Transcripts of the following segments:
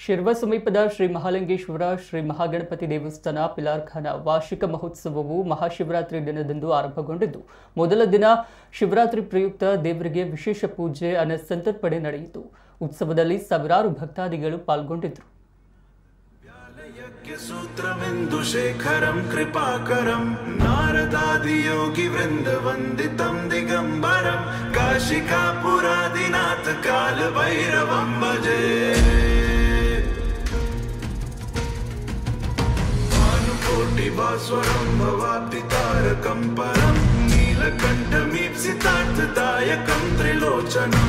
ಶಿರ್ವ ಸಮೀಪದ ಶ್ರೀ ಮಹಾಲಿಂಗೇಶ್ವರ ಶ್ರೀ ಮಹಾಗಣಪತಿ ದೇವಸ್ಥಾನ ಪಿಲಾರ್ಖಾನ ವಾರ್ಷಿಕ ಮಹೋತ್ಸವವು ಮಹಾಶಿವರಾತ್ರಿ ದಿನದಂದು ಆರಂಭಗೊಂಡಿದ್ದು, ಮೊದಲ ದಿನ ಶಿವರಾತ್ರಿ ಪ್ರಯುಕ್ತ ದೇವರಿಗೆ ವಿಶೇಷ ಪೂಜೆ ಅನ್ನಸಂತರ್ಪಣೆ ನಡೆಯಿತು. ಉತ್ಸವದಲ್ಲಿ ಸಾವಿರಾರು ಭಕ್ತಾದಿಗಳು ಪಾಲ್ಗೊಂಡಿದ್ದರು. सूत्रमिन्दुशेखरं कृपाकरं नारदादियोगी वृन्दवन्दितं दिगम्बरं काशिकापुरादिनाथ कालभैरवं भजे. भानुकोटिभास्वरं भवाब्धितारकं परं नीलकण्ठमीप्सितार्थदायकं त्रिलोचनं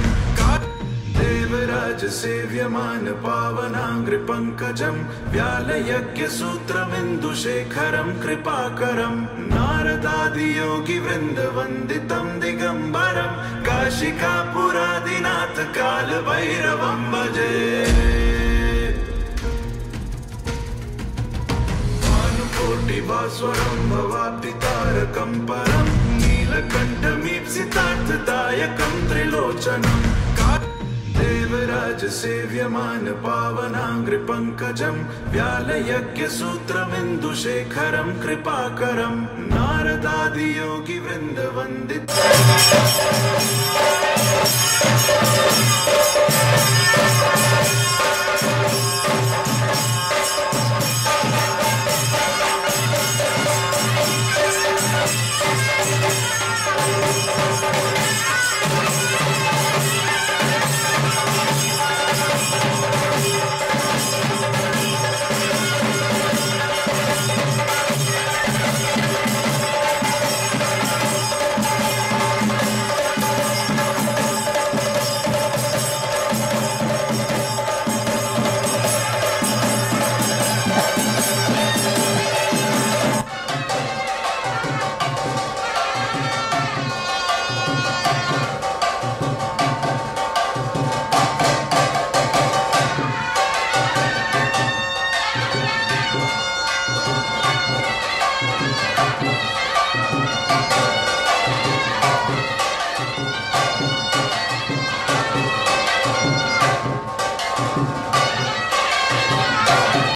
देवराज सेव्यमान पावनाङ्घ्रिपङ्कजं व्यालयज्ञसूत्रमिन्दुशेखरं कृपाकरं नारदादियोगी वृन्दवन्दितं दिगम्बरं काशिकापुरादिनाथ कालभैरवं भजे. भानुकोटिभास्वरं भवाब्धितारकं परं नीलकण्ठमीप्सितार्थदायकं त्रिलोचनं देवराज सेव्यमान पावनाङ्घ्रिपङ्कजं व्यालयज्ञसूत्रमिन्दुशेखरं कृपाकरं नारदादियोगी वृन्दवन्दितं